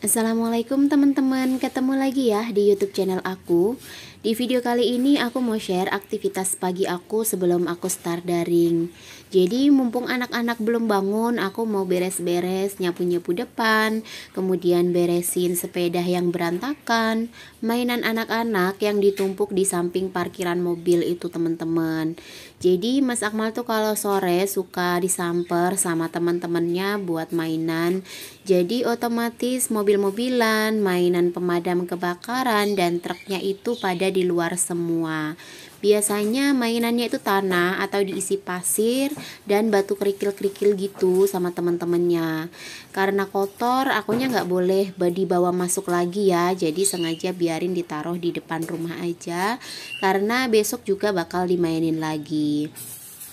Assalamualaikum teman-teman, ketemu lagi ya di YouTube channel aku. Di video kali ini aku mau share aktivitas pagi aku sebelum aku start daring. Jadi mumpung anak-anak belum bangun, aku mau beres-beres, nyapu-nyapu depan, kemudian beresin sepeda yang berantakan, mainan anak-anak yang ditumpuk di samping parkiran mobil itu teman-teman. Jadi Mas Akmal tuh kalau sore suka disamper sama teman-temannya buat mainan. Jadi otomatis mobil-mobilan, mainan pemadam kebakaran, dan truknya itu pada di luar semua. Biasanya mainannya itu tanah atau diisi pasir dan batu kerikil-kerikil gitu sama teman-temannya. Karena kotor, akunya nggak boleh dibawa masuk lagi ya. Jadi sengaja biarin ditaruh di depan rumah aja. Karena besok juga bakal dimainin lagi.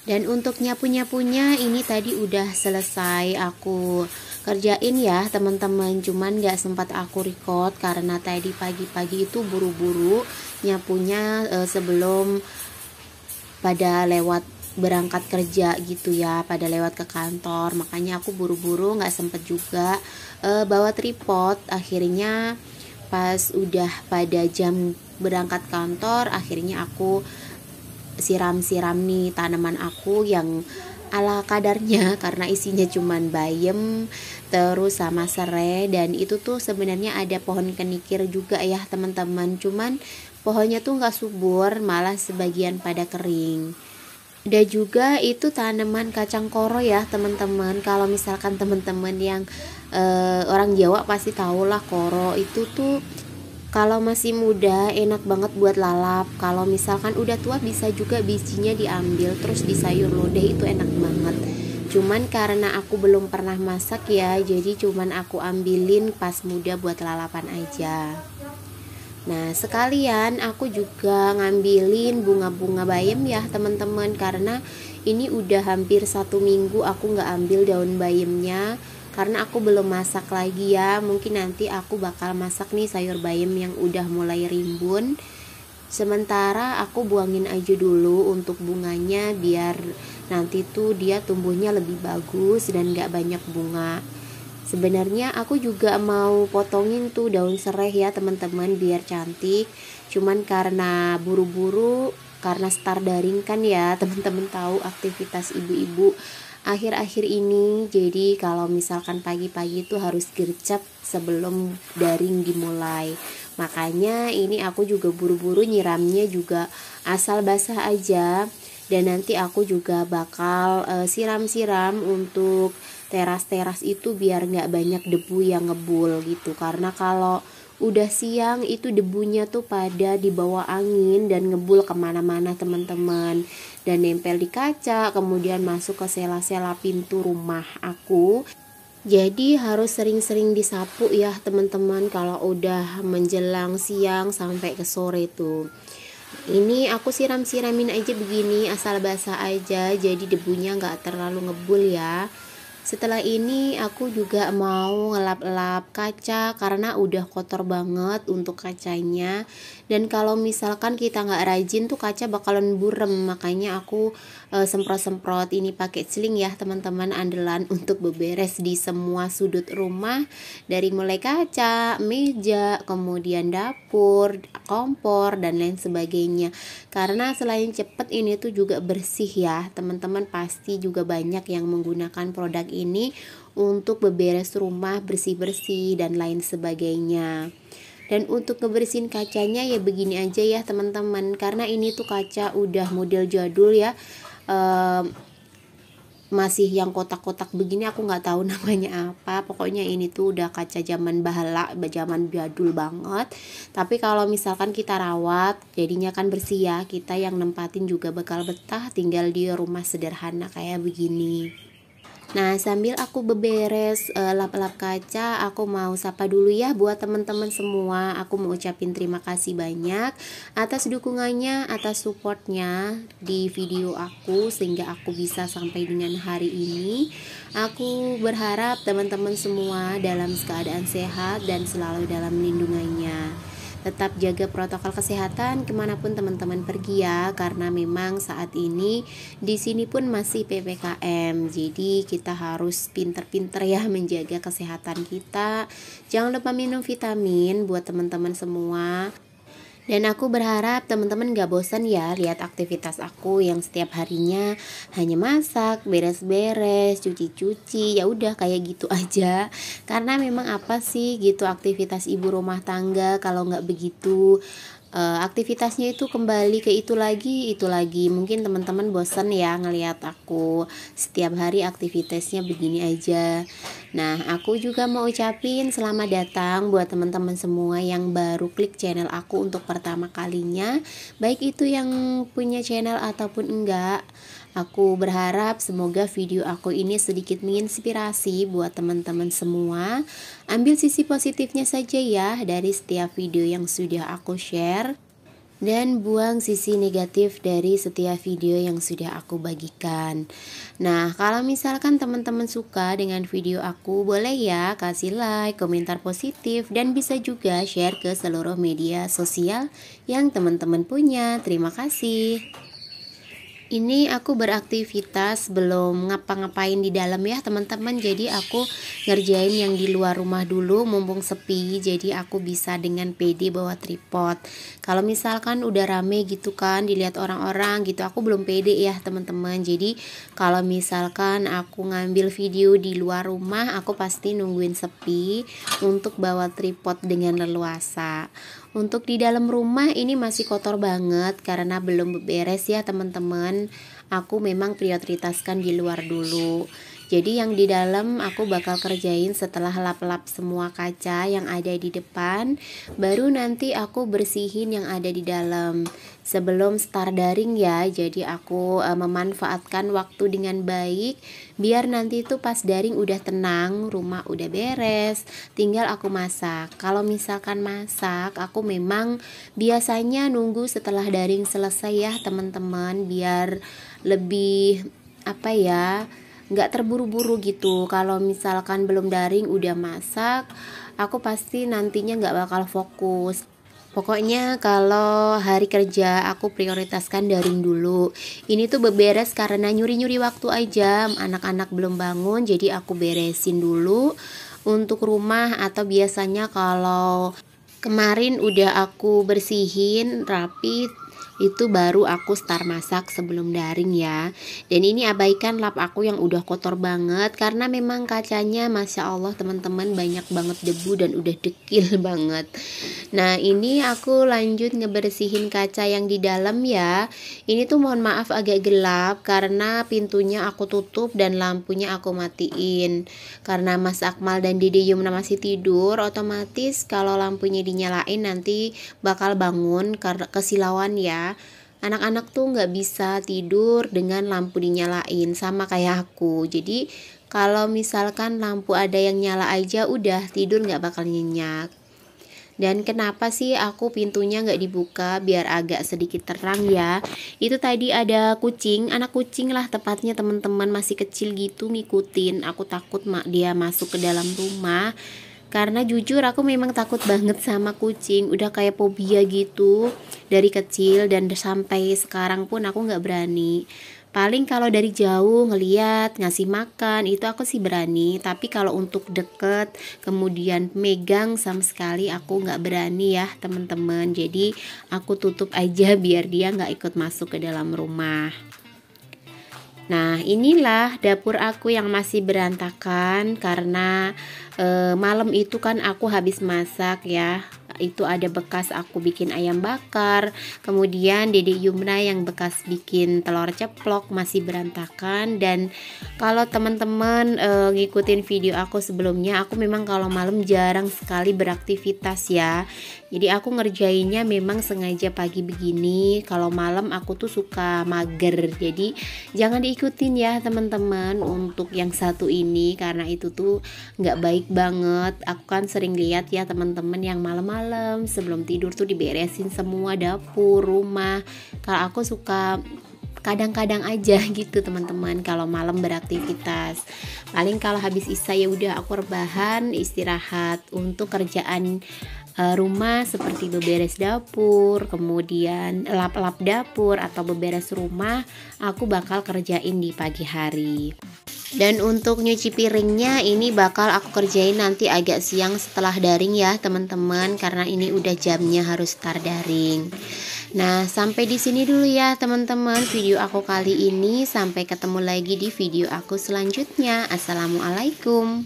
Dan untuk nyapu-nyapunya ini tadi udah selesai aku kerjain ya teman-teman, cuman gak sempat aku record karena tadi pagi-pagi itu buru-buru nyapunya sebelum pada lewat berangkat kerja gitu ya, pada lewat ke kantor, makanya aku buru-buru gak sempet juga bawa tripod. Akhirnya pas udah pada jam berangkat kantor, akhirnya aku siram-siram nih tanaman aku yang ala kadarnya karena isinya cuman bayem terus sama serai, dan itu tuh sebenarnya ada pohon kenikir juga ya teman-teman, cuman pohonnya tuh nggak subur, malah sebagian pada kering. Ada juga itu tanaman kacang koro ya teman-teman. Kalau misalkan teman-teman yang orang Jawa pasti tahu lah, koro itu tuh kalau masih muda enak banget buat lalap. Kalau misalkan udah tua bisa juga bijinya diambil terus di sayur lodeh, itu enak banget. Cuman karena aku belum pernah masak ya, jadi cuman aku ambilin pas muda buat lalapan aja. Nah sekalian aku juga ngambilin bunga-bunga bayam ya teman-teman, karena ini udah hampir 1 minggu aku nggak ambil daun bayamnya karena aku belum masak lagi ya. Mungkin nanti aku bakal masak nih sayur bayam yang udah mulai rimbun. Sementara aku buangin aja dulu untuk bunganya biar nanti tuh dia tumbuhnya lebih bagus dan gak banyak bunga. Sebenarnya aku juga mau potongin tuh daun serai ya teman-teman biar cantik. Cuman karena buru-buru, karena start daring kan ya teman-teman tahu aktivitas ibu-ibu akhir-akhir ini, jadi kalau misalkan pagi-pagi itu harus gercep sebelum daring dimulai. Makanya ini aku juga buru-buru nyiramnya juga asal basah aja. Dan nanti aku juga bakal siram-siram untuk teras-teras itu biar nggak banyak debu yang ngebul gitu. Karena kalau udah siang itu debunya tuh pada dibawa angin dan ngebul kemana-mana teman-teman, dan nempel di kaca, kemudian masuk ke sela-sela pintu rumah aku. Jadi harus sering-sering disapu ya teman-teman kalau udah menjelang siang sampai ke sore tuh. Ini aku siram-siramin aja begini asal basah aja, jadi debunya nggak terlalu ngebul ya. Setelah ini aku juga mau ngelap-lap kaca karena udah kotor banget untuk kacanya. Dan kalau misalkan kita nggak rajin tuh kaca bakalan burem. Makanya aku semprot-semprot ini pakai celing ya teman-teman, andalan untuk beberes di semua sudut rumah. Dari mulai kaca, meja, kemudian dapur, kompor, dan lain sebagainya. Karena selain cepet ini tuh juga bersih ya teman-teman, pasti juga banyak yang menggunakan produk ini untuk beberes rumah, bersih-bersih dan lain sebagainya. Dan untuk ngebersihin kacanya ya begini aja ya teman-teman, karena ini tuh kaca udah model jadul ya, masih yang kotak-kotak begini, aku nggak tahu namanya apa. Pokoknya ini tuh udah kaca zaman bahala, zaman jadul banget. Tapi kalau misalkan kita rawat jadinya kan bersih ya, kita yang nempatin juga bakal betah tinggal di rumah sederhana kayak begini. Nah sambil aku beberes lap-lap kaca, aku mau sapa dulu ya buat teman-teman semua. Aku mau ucapin terima kasih banyak atas dukungannya, atas supportnya di video aku sehingga aku bisa sampai dengan hari ini. Aku berharap teman-teman semua dalam keadaan sehat dan selalu dalam lindungannya. tetap jaga protokol kesehatan kemanapun teman-teman pergi ya, karena memang saat ini di sini pun masih PPKM. Jadi kita harus pinter-pinter ya menjaga kesehatan kita. Jangan lupa minum vitamin buat teman-teman semua. Dan aku berharap teman-teman gak bosan ya lihat aktivitas aku yang setiap harinya hanya masak, beres-beres, cuci-cuci, ya udah kayak gitu aja. Karena memang apa sih gitu aktivitas ibu rumah tangga kalau nggak begitu aktivitasnya itu kembali ke itu lagi. Mungkin teman-teman bosan ya ngelihat aku setiap hari aktivitasnya begini aja. Nah, aku juga mau ucapin selamat datang buat teman-teman semua yang baru klik channel aku untuk pertama kalinya, baik itu yang punya channel ataupun enggak. Aku berharap semoga video aku ini sedikit menginspirasi buat teman-teman semua. Ambil sisi positifnya saja ya dari setiap video yang sudah aku share, dan buang sisi negatif dari setiap video yang sudah aku bagikan. Nah, kalau misalkan teman-teman suka dengan video aku, boleh ya kasih like, komentar positif, dan bisa juga share ke seluruh media sosial yang teman-teman punya. Terima kasih. Ini aku beraktivitas belum ngapa-ngapain di dalam ya teman-teman. Jadi aku ngerjain yang di luar rumah dulu mumpung sepi. Jadi aku bisa dengan pede bawa tripod. Kalau misalkan udah rame gitu kan dilihat orang-orang gitu, aku belum pede ya teman-teman. Jadi kalau misalkan aku ngambil video di luar rumah, aku pasti nungguin sepi untuk bawa tripod dengan leluasa. Untuk di dalam rumah ini masih kotor banget karena belum beres ya teman-teman. Aku memang prioritaskan di luar dulu. Jadi yang di dalam aku bakal kerjain setelah lap-lap semua kaca yang ada di depan. Baru nanti aku bersihin yang ada di dalam sebelum start daring ya. Jadi aku memanfaatkan waktu dengan baik biar nanti itu pas daring udah tenang, rumah udah beres, tinggal aku masak. Kalau misalkan masak, aku memang biasanya nunggu setelah daring selesai ya teman-teman, biar lebih apa ya, nggak terburu-buru gitu. Kalau misalkan belum daring udah masak, aku pasti nantinya nggak bakal fokus. Pokoknya kalau hari kerja aku prioritaskan daring dulu. Ini tuh beberes karena nyuri-nyuri waktu aja. Anak-anak belum bangun jadi aku beresin dulu untuk rumah. Atau biasanya kalau kemarin udah aku bersihin rapi, itu baru aku start masak sebelum daring ya. Dan ini abaikan lap aku yang udah kotor banget karena memang kacanya Masya Allah teman-teman banyak banget debu dan udah dekil banget. Nah ini aku lanjut ngebersihin kaca yang di dalam ya. Ini tuh mohon maaf agak gelap karena pintunya aku tutup dan lampunya aku matiin. Karena Mas Akmal dan Dede Yumna masih tidur, otomatis kalau lampunya dinyalain nanti bakal bangun karena kesilauan ya. Anak-anak tuh nggak bisa tidur dengan lampu dinyalain sama kayak aku. Jadi kalau misalkan lampu ada yang nyala aja udah tidur nggak bakal nyenyak. Dan kenapa sih aku pintunya nggak dibuka biar agak sedikit terang ya? Itu tadi ada kucing, anak kucing lah tepatnya teman-teman, masih kecil gitu ngikutin. Aku takut dia masuk ke dalam rumah. Karena jujur aku memang takut banget sama kucing, udah kayak fobia gitu dari kecil dan sampai sekarang pun aku nggak berani. Paling kalau dari jauh ngeliat ngasih makan itu aku sih berani, tapi kalau untuk deket kemudian megang sama sekali aku nggak berani ya teman-teman. Jadi aku tutup aja biar dia nggak ikut masuk ke dalam rumah. Nah inilah dapur aku yang masih berantakan karena malam itu kan aku habis masak ya. Itu ada bekas aku bikin ayam bakar, kemudian Dede Yumna yang bekas bikin telur ceplok masih berantakan. Dan kalau teman-teman ngikutin video aku sebelumnya, aku memang kalau malam jarang sekali beraktivitas ya. Jadi aku ngerjainnya memang sengaja pagi begini. Kalau malam aku tuh suka mager. Jadi jangan diikutin ya teman-teman untuk yang satu ini, karena itu tuh nggak baik banget. Aku kan sering lihat ya teman-teman yang malam-malam sebelum tidur tuh diberesin semua dapur, rumah. Kalau aku suka kadang-kadang aja gitu teman-teman kalau malam beraktivitas. Paling kalau habis isya ya udah aku rebahan, istirahat. Untuk kerjaan rumah seperti beberes dapur, kemudian lap-lap dapur atau beberes rumah, aku bakal kerjain di pagi hari. Dan untuk nyuci piringnya ini bakal aku kerjain nanti agak siang setelah daring ya teman-teman, karena ini udah jamnya harus start daring. Nah, sampai di sini dulu ya teman-teman video aku kali ini. Sampai ketemu lagi di video aku selanjutnya. Assalamualaikum.